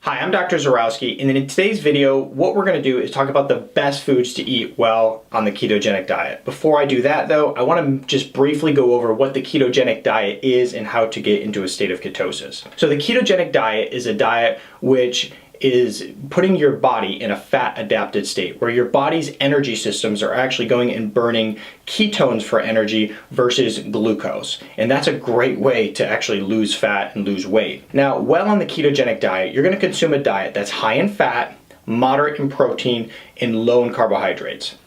Hi, I'm Dr. Zyrowski, and in today's video, what we're going to do is talk about the best foods to eat well on the ketogenic diet. Before I do that though, I want to just briefly go over what the ketogenic diet is and how to get into a state of ketosis. So the ketogenic diet is a diet which is putting your body in a fat adapted state where your body's energy systems are actually going and burning ketones for energy versus glucose. And that's a great way to actually lose fat and lose weight. Now, while on the ketogenic diet, you're going to consume a diet that's high in fat, moderate in protein, and low in carbohydrates.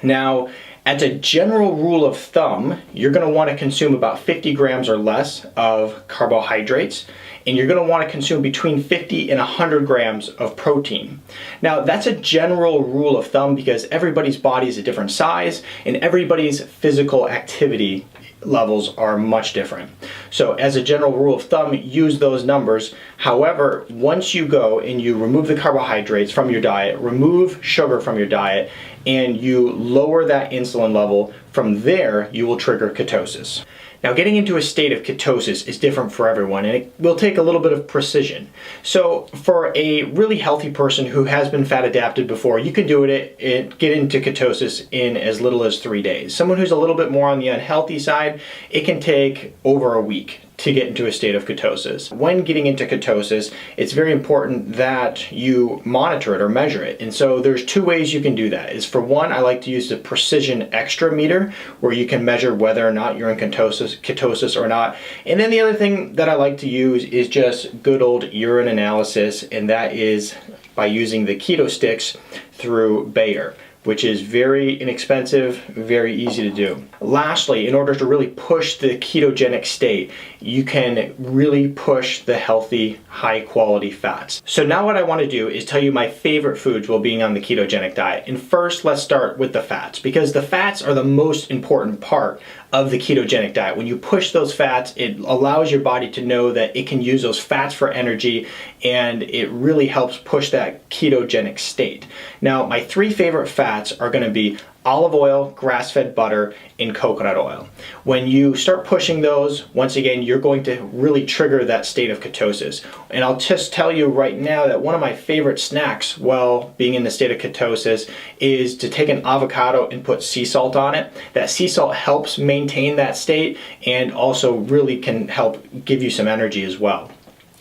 Now, as a general rule of thumb, you're going to want to consume about 50 grams or less of carbohydrates, and you're going to want to consume between 50 and 100 grams of protein. Now, that's a general rule of thumb because everybody's body is a different size and everybody's physical activity levels are much different. So as a general rule of thumb, use those numbers. However, once you go and you remove the carbohydrates from your diet, remove sugar from your diet, and you lower that insulin level, from there you will trigger ketosis. Now, getting into a state of ketosis is different for everyone, and it will take a little bit of precision. So for a really healthy person who has been fat adapted before, you can do it, get into ketosis in as little as 3 days. Someone who's a little bit more on the unhealthy side, it can take over a week to get into a state of ketosis. When getting into ketosis, it's very important that you monitor it or measure it. And so there's two ways you can do that. Is for one, I like to use the precision extra meter where you can measure whether or not you're in ketosis or not. And then the other thing that I like to use is just good old urine analysis, and that is by using the keto sticks through Bayer, which is very inexpensive, very easy to do. Lastly, in order to really push the ketogenic state, you can really push the healthy, high quality fats. So now what I want to do is tell you my favorite foods while being on the ketogenic diet. And first, let's start with the fats, because the fats are the most important part of the ketogenic diet. When you push those fats, it allows your body to know that it can use those fats for energy, and it really helps push that ketogenic state. Now, my three favorite fats are going to be olive oil, grass-fed butter, and coconut oil. When you start pushing those, once again, you're going to really trigger that state of ketosis. And I'll just tell you right now that one of my favorite snacks while being in the state of ketosis is to take an avocado and put sea salt on it. That sea salt helps maintain that state and also really can help give you some energy as well.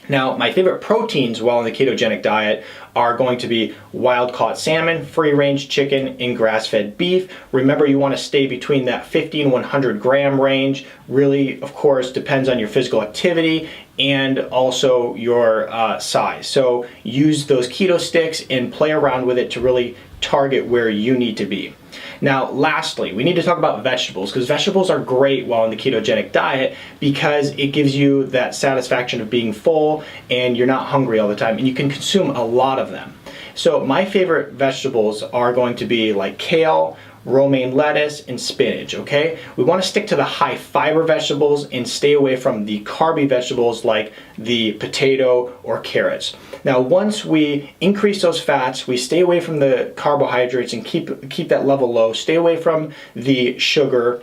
Now, my favorite proteins while on the ketogenic diet are going to be wild-caught salmon, free-range chicken, and grass-fed beef. Remember, you want to stay between that 50 and 100 gram range. Really, of course, depends on your physical activity and also your size. So use those keto sticks and play around with it to really target where you need to be. Now, lastly, we need to talk about vegetables, because vegetables are great while on the ketogenic diet because it gives you that satisfaction of being full and you're not hungry all the time, and you can consume a lot of them. So my favorite vegetables are going to be like kale, romaine lettuce, and spinach, okay? We want to stick to the high fiber vegetables and stay away from the carby vegetables like the potato or carrots. Now, once we increase those fats, we stay away from the carbohydrates and keep that level low, stay away from the sugar,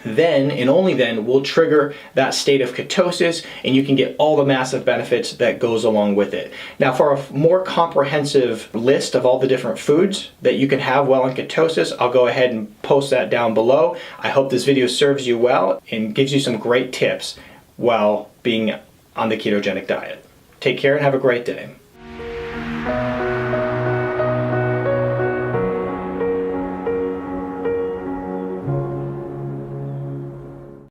then and only then will trigger that state of ketosis, and you can get all the massive benefits that goes along with it. Now, for a more comprehensive list of all the different foods that you can have while in ketosis, I'll go ahead and post that down below. I hope this video serves you well and gives you some great tips while being on the ketogenic diet. Take care and have a great day.